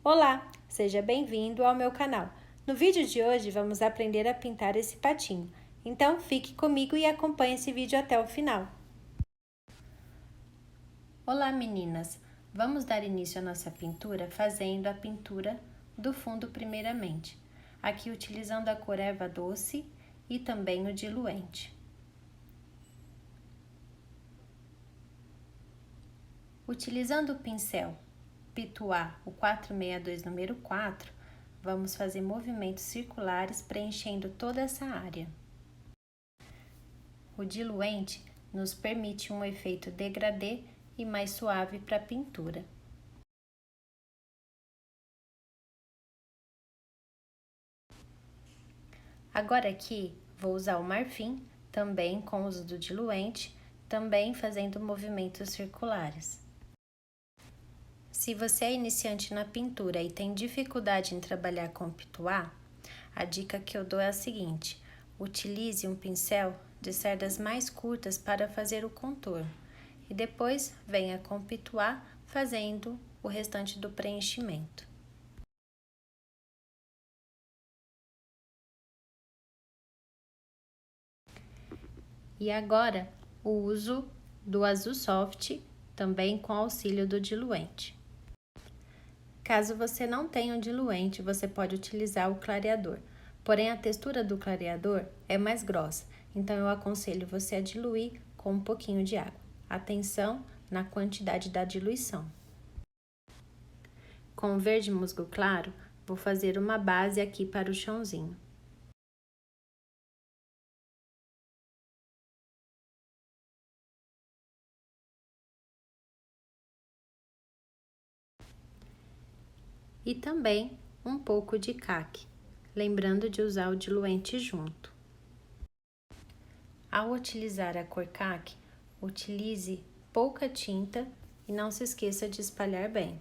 Olá, seja bem-vindo ao meu canal. No vídeo de hoje vamos aprender a pintar esse patinho. Então fique comigo e acompanhe esse vídeo até o final. Olá meninas, vamos dar início à nossa pintura fazendo a pintura do fundo primeiramente. Aqui utilizando a cor erva doce e também o diluente. Utilizando o pincel Pituá, o 462 número 4, vamos fazer movimentos circulares preenchendo toda essa área. O diluente nos permite um efeito degradê e mais suave para a pintura. Agora aqui, vou usar o marfim, também com o uso do diluente, também fazendo movimentos circulares. Se você é iniciante na pintura e tem dificuldade em trabalhar com pituá, a dica que eu dou é a seguinte: utilize um pincel de cerdas mais curtas para fazer o contorno e depois venha com o pituá fazendo o restante do preenchimento. E agora, o uso do azul soft, também com auxílio do diluente. Caso você não tenha um diluente, você pode utilizar o clareador. Porém, a textura do clareador é mais grossa, então eu aconselho você a diluir com um pouquinho de água. Atenção na quantidade da diluição. Com o verde musgo claro, vou fazer uma base aqui para o chãozinho. E também um pouco de caque, lembrando de usar o diluente junto. Ao utilizar a cor caque, utilize pouca tinta e não se esqueça de espalhar bem.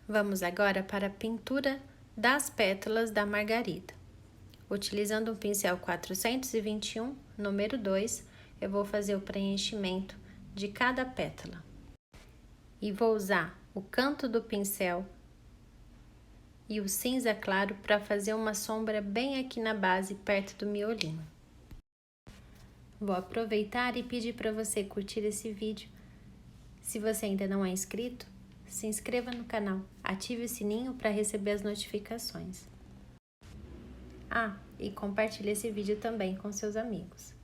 Vamos agora para a pintura das pétalas da margarida. Utilizando um pincel 421, número 2, eu vou fazer o preenchimento de cada pétala. E vou usar o canto do pincel e o cinza claro para fazer uma sombra bem aqui na base, perto do miolinho. Vou aproveitar e pedir para você curtir esse vídeo. Se você ainda não é inscrito, se inscreva no canal, ative o sininho para receber as notificações. Ah, e compartilhe esse vídeo também com seus amigos.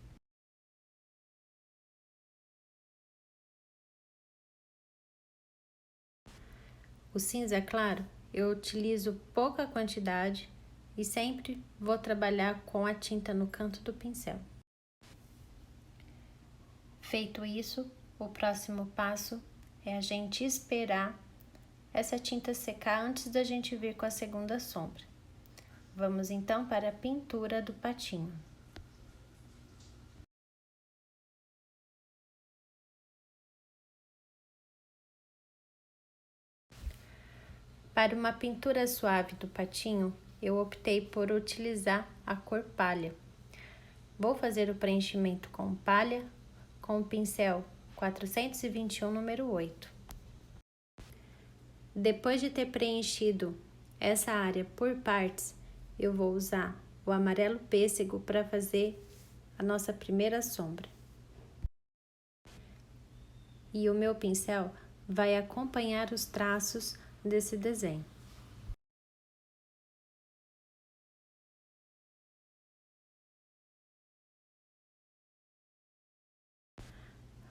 O cinza claro, eu utilizo pouca quantidade e sempre vou trabalhar com a tinta no canto do pincel. Feito isso, o próximo passo é a gente esperar essa tinta secar antes da gente vir com a segunda sombra. Vamos então para a pintura do patinho. Para uma pintura suave do patinho, eu optei por utilizar a cor palha. Vou fazer o preenchimento com palha, com o pincel 421, número 8. Depois de ter preenchido essa área por partes, eu vou usar o amarelo pêssego para fazer a nossa primeira sombra. E o meu pincel vai acompanhar os traços desse desenho.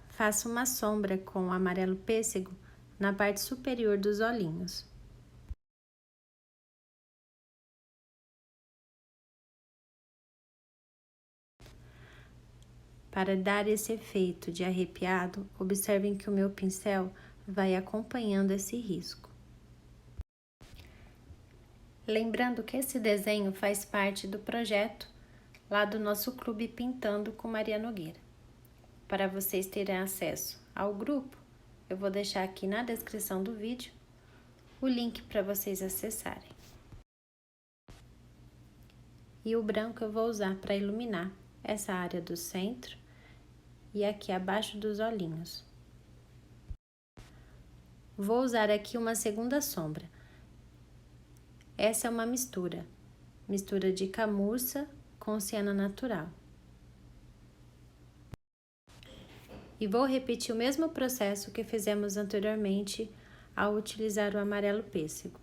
Faço uma sombra com o amarelo pêssego na parte superior dos olhinhos. Para dar esse efeito de arrepiado, observem que o meu pincel vai acompanhando esse risco. Lembrando que esse desenho faz parte do projeto lá do nosso clube Pintando com Maria Nogueira. Para vocês terem acesso ao grupo, eu vou deixar aqui na descrição do vídeo o link para vocês acessarem. E o branco eu vou usar para iluminar essa área do centro e aqui abaixo dos olhinhos. Vou usar aqui uma segunda sombra. Essa é uma mistura de camurça com siena natural. E vou repetir o mesmo processo que fizemos anteriormente ao utilizar o amarelo pêssego.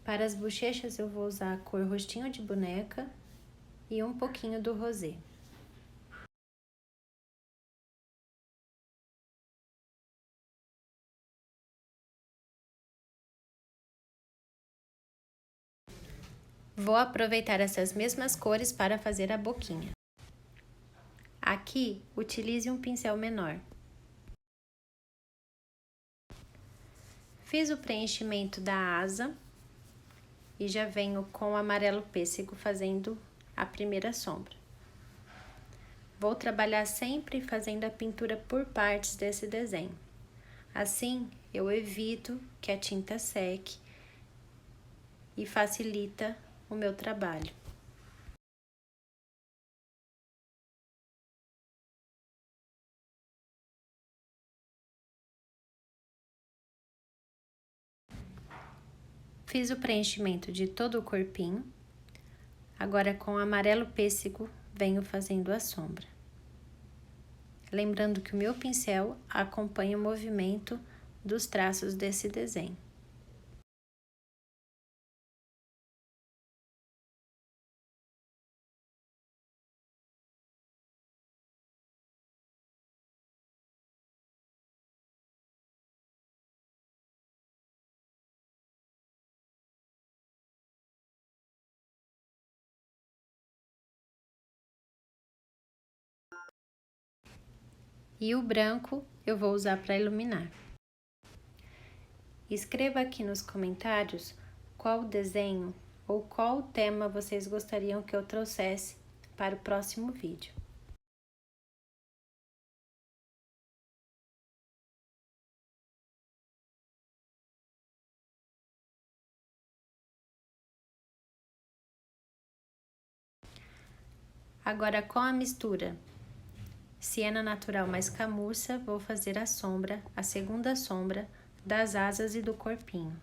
Para as bochechas eu vou usar a cor rostinho de boneca e um pouquinho do rosé. Vou aproveitar essas mesmas cores para fazer a boquinha. Aqui, utilize um pincel menor. Fiz o preenchimento da asa e já venho com o amarelo pêssego fazendo a primeira sombra. Vou trabalhar sempre fazendo a pintura por partes desse desenho. Assim, eu evito que a tinta seque e facilita o meu trabalho. Fiz o preenchimento de todo o corpinho. Agora, com o amarelo pêssego, venho fazendo a sombra. Lembrando que o meu pincel acompanha o movimento dos traços desse desenho. E o branco eu vou usar para iluminar. Escreva aqui nos comentários qual desenho ou qual tema vocês gostariam que eu trouxesse para o próximo vídeo. Agora, com a mistura siena natural mais camurça, vou fazer a sombra, a segunda sombra das asas e do corpinho.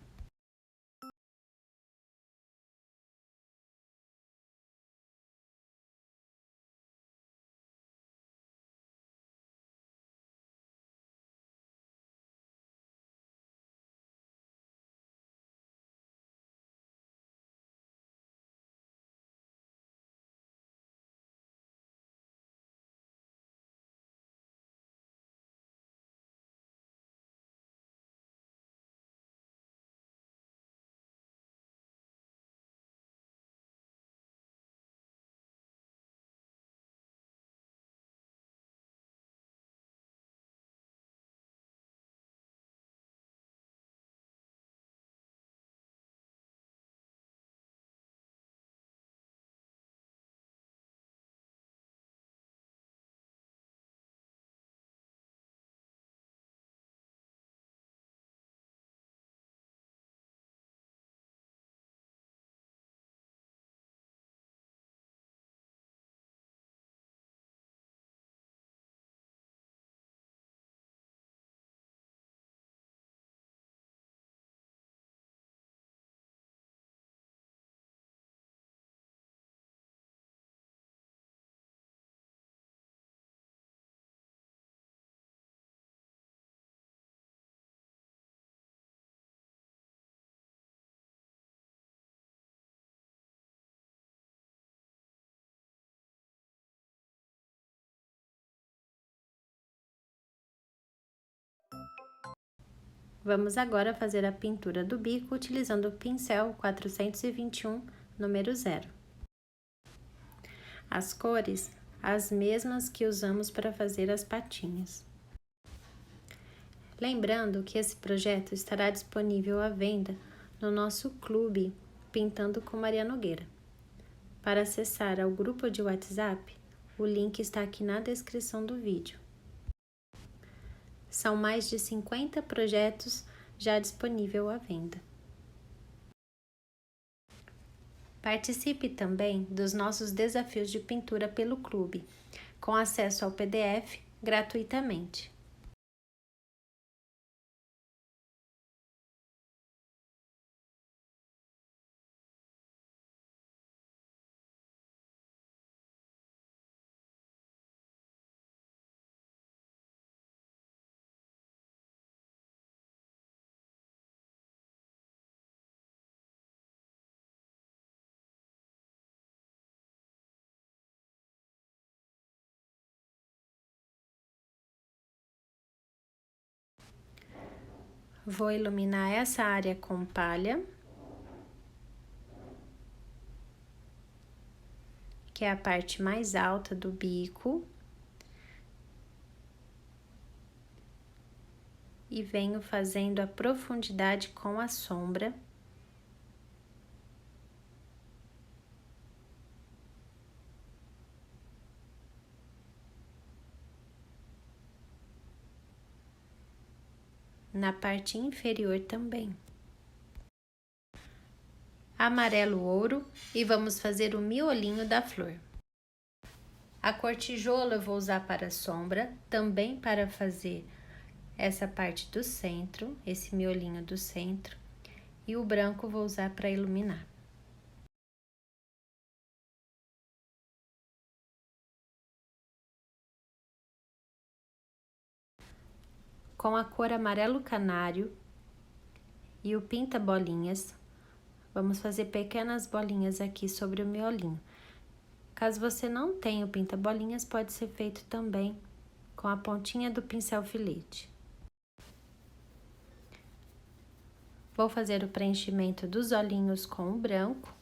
Vamos agora fazer a pintura do bico utilizando o pincel 421, número 0. As cores, as mesmas que usamos para fazer as patinhas. Lembrando que esse projeto estará disponível à venda no nosso clube Pintando com Maria Nogueira. Para acessar ao grupo de WhatsApp, o link está aqui na descrição do vídeo. São mais de 50 projetos já disponíveis à venda. Participe também dos nossos desafios de pintura pelo clube, com acesso ao PDF gratuitamente. Vou iluminar essa área com palha, que é a parte mais alta do bico. E venho fazendo a profundidade com a sombra. Na parte inferior também. Amarelo ouro e vamos fazer o miolinho da flor. A cor tijolo eu vou usar para sombra, também para fazer essa parte do centro, esse miolinho do centro, e o branco vou usar para iluminar. Com a cor amarelo canário e o pinta bolinhas, vamos fazer pequenas bolinhas aqui sobre o miolinho. Caso você não tenha o pinta bolinhas, pode ser feito também com a pontinha do pincel filete. Vou fazer o preenchimento dos olhinhos com o branco.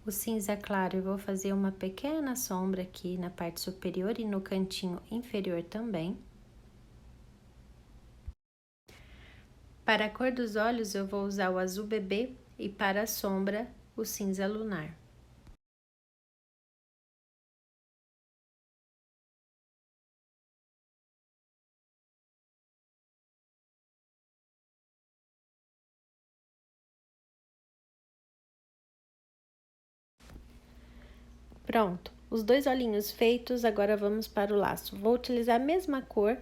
O cinza claro eu vou fazer uma pequena sombra aqui na parte superior e no cantinho inferior também. Para a cor dos olhos, eu vou usar o azul bebê e para a sombra, o cinza lunar. Pronto, os dois olhinhos feitos, agora vamos para o laço. Vou utilizar a mesma cor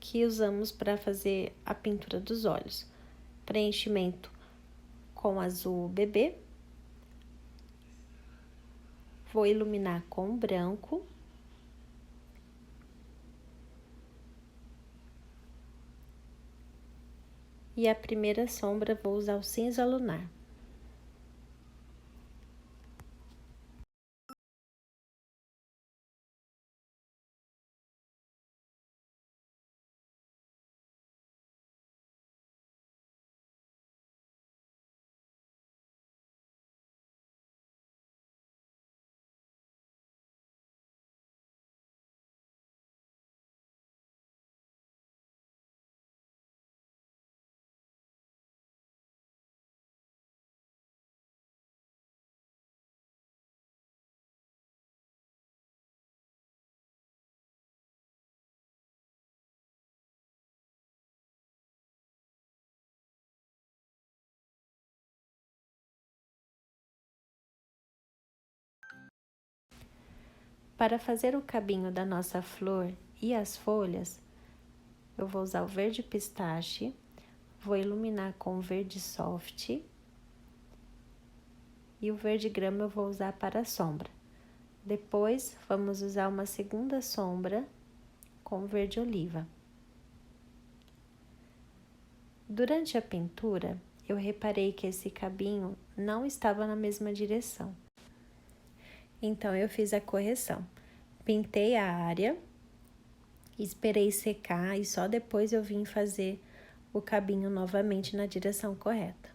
que usamos para fazer a pintura dos olhos. Preenchimento com azul bebê. Vou iluminar com branco. E a primeira sombra vou usar o cinza lunar. Para fazer o cabinho da nossa flor e as folhas, eu vou usar o verde pistache, vou iluminar com o verde soft e o verde grama eu vou usar para a sombra. Depois, vamos usar uma segunda sombra com verde oliva. Durante a pintura, eu reparei que esse cabinho não estava na mesma direção. Então, eu fiz a correção. Pintei a área, esperei secar e só depois eu vim fazer o cabinho novamente na direção correta.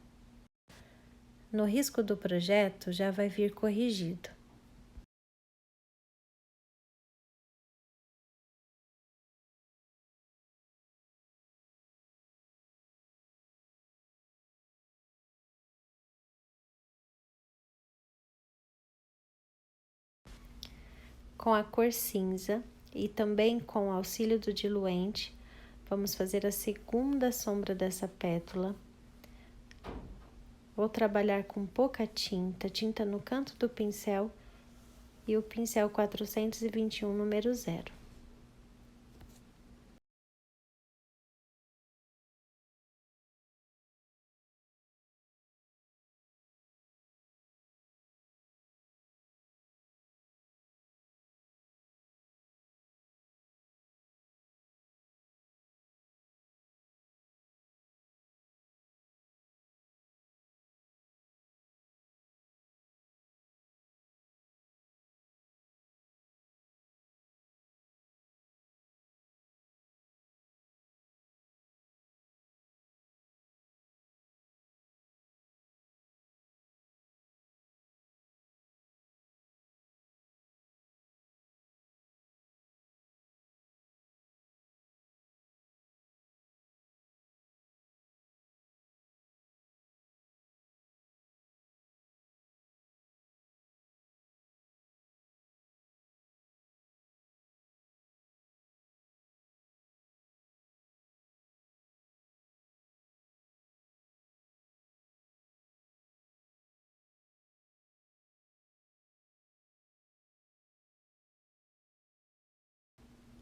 No risco do projeto, já vai vir corrigido. com a cor cinza e também com o auxílio do diluente, vamos fazer a segunda sombra dessa pétala. Vou trabalhar com pouca tinta, tinta no canto do pincel e o pincel 421 número 0.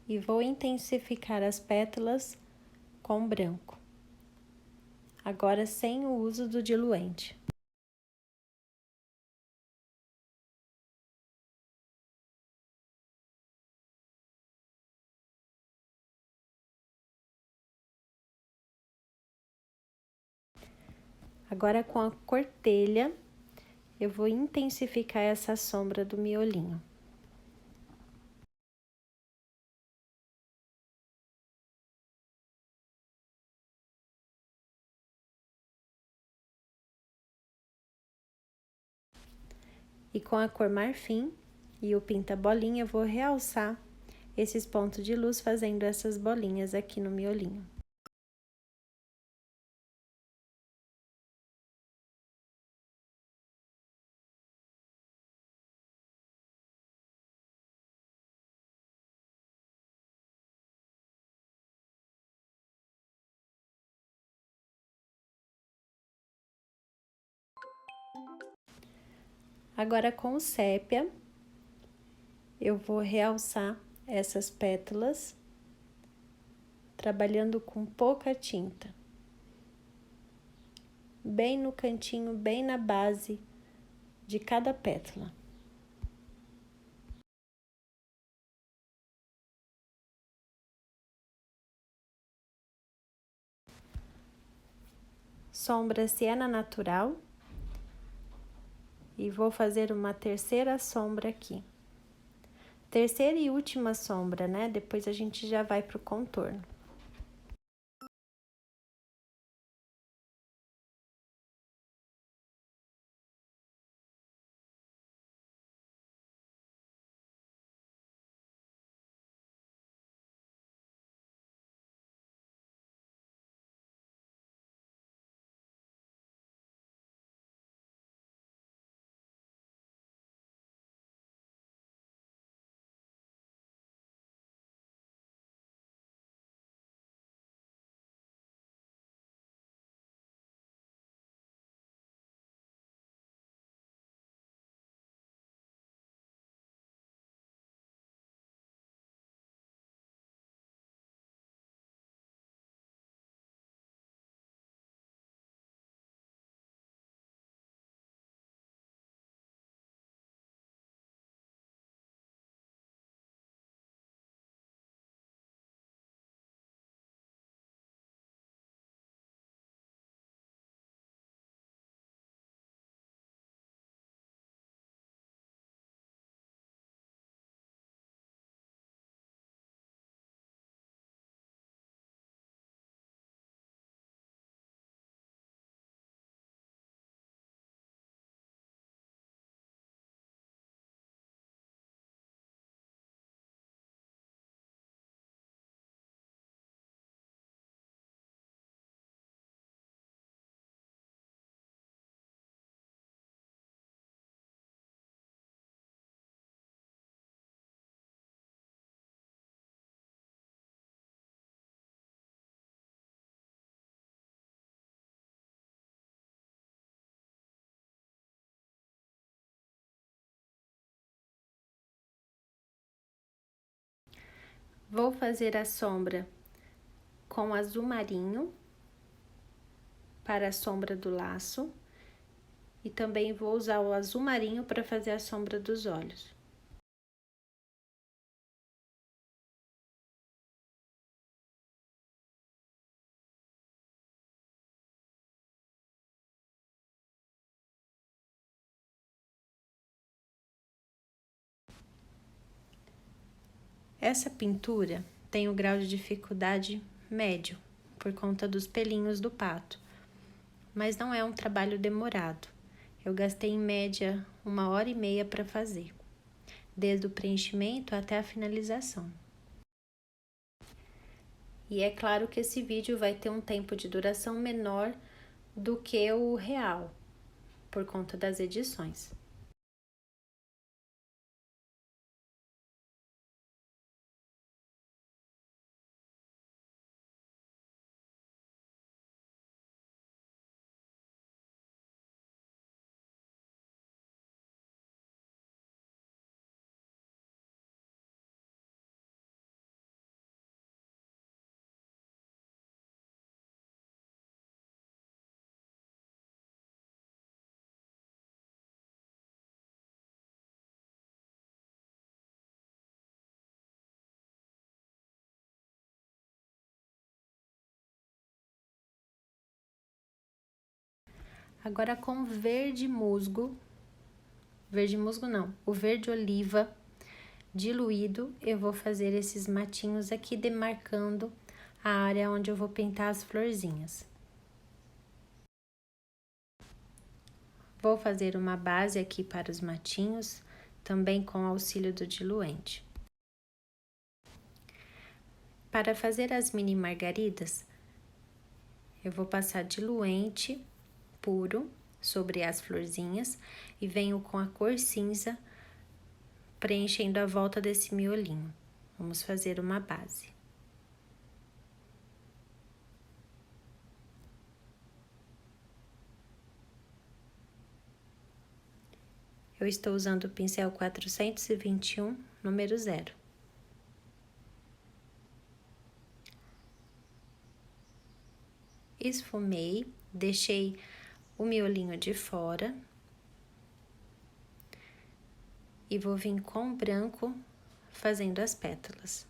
E vou intensificar as pétalas com branco, agora sem o uso do diluente. Agora, com a cor telha, eu vou intensificar essa sombra do miolinho. E com a cor marfim e o pinta-bolinha, eu vou realçar esses pontos de luz fazendo essas bolinhas aqui no miolinho. Agora, com o sépia, eu vou realçar essas pétalas, trabalhando com pouca tinta. Bem no cantinho, bem na base de cada pétala. Sombra siena natural. E vou fazer uma terceira sombra aqui. Terceira e última sombra, né? Depois a gente já vai pro contorno. Vou fazer a sombra com azul marinho para a sombra do laço e também vou usar o azul marinho para fazer a sombra dos olhos. Essa pintura tem o grau de dificuldade médio, por conta dos pelinhos do pato, mas não é um trabalho demorado. Eu gastei em média 1h30 para fazer, desde o preenchimento até a finalização. E é claro que esse vídeo vai ter um tempo de duração menor do que o real, por conta das edições. Agora com verde musgo não, o verde oliva diluído, eu vou fazer esses matinhos aqui, demarcando a área onde eu vou pintar as florzinhas. Vou fazer uma base aqui para os matinhos, também com auxílio do diluente. Para fazer as mini margaridas, eu vou passar diluente puro sobre as florzinhas e venho com a cor cinza preenchendo a volta desse miolinho. Vamos fazer uma base. Eu estou usando o pincel 421, número 0. Esfumei, deixei o miolinho de fora. E vou vir com o branco fazendo as pétalas.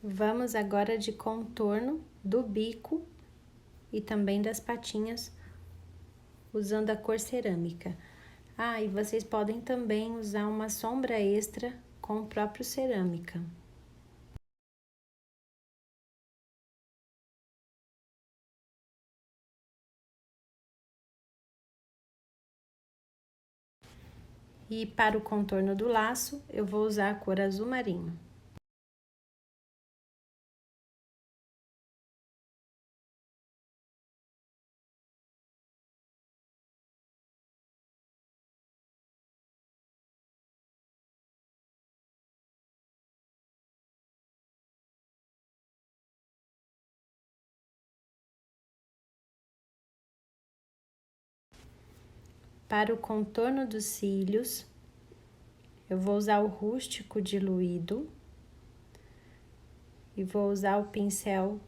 Vamos agora de contorno do bico e também das patinhas, usando a cor cerâmica. Ah, e vocês podem também usar uma sombra extra com o próprio cerâmica. E para o contorno do laço, eu vou usar a cor azul marinho. Para o contorno dos cílios, eu vou usar o rústico diluído e vou usar o pincel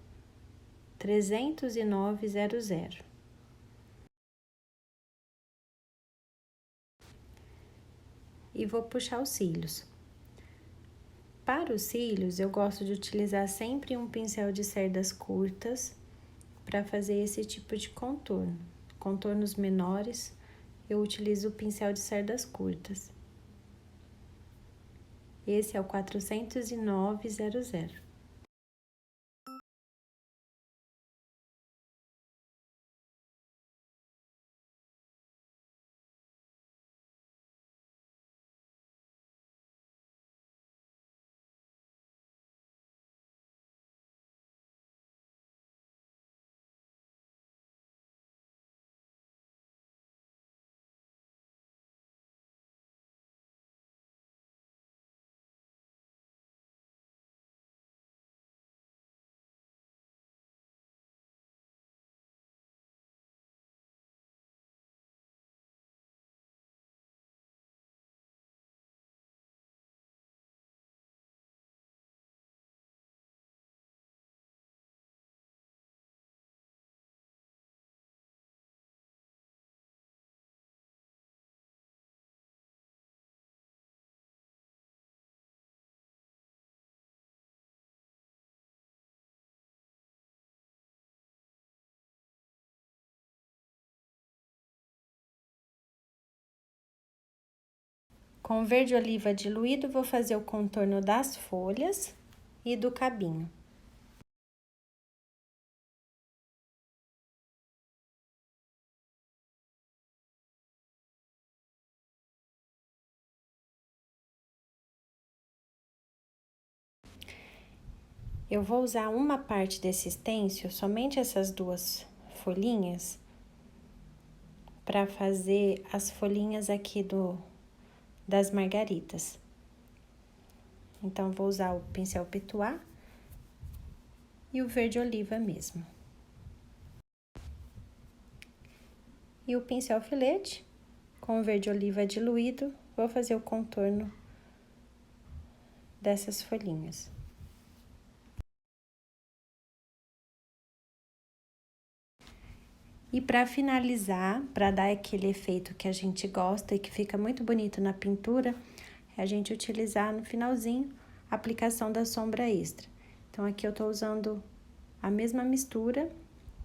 30900. E vou puxar os cílios. Para os cílios, eu gosto de utilizar sempre um pincel de cerdas curtas para fazer esse tipo de contorno. Contornos menores, eu utilizo o pincel de cerdas curtas. Esse é o 40900. Com verde oliva diluído, vou fazer o contorno das folhas e do cabinho. Eu vou usar uma parte desse stencil, somente essas duas folhinhas, para fazer as folhinhas aqui das margaridas. Então, vou usar o pincel Petuá e o verde oliva mesmo. E o pincel filete, com o verde oliva diluído, vou fazer o contorno dessas folhinhas. E para finalizar, para dar aquele efeito que a gente gosta e que fica muito bonito na pintura, é a gente utilizar no finalzinho a aplicação da sombra extra. Então, aqui eu tô usando a mesma mistura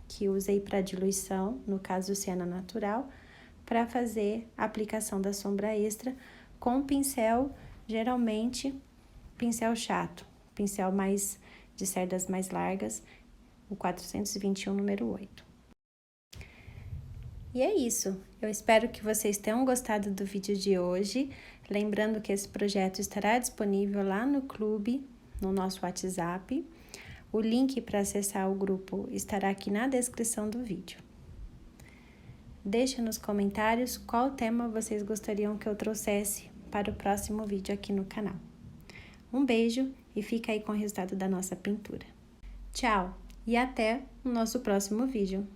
que usei para diluição, no caso siena natural, para fazer a aplicação da sombra extra com pincel, geralmente pincel chato, pincel mais de cerdas mais largas, o 421 número 8. E é isso, eu espero que vocês tenham gostado do vídeo de hoje, lembrando que esse projeto estará disponível lá no clube, no nosso WhatsApp. O link para acessar o grupo estará aqui na descrição do vídeo. Deixe nos comentários qual tema vocês gostariam que eu trouxesse para o próximo vídeo aqui no canal. Um beijo e fica aí com o resultado da nossa pintura. Tchau e até o nosso próximo vídeo.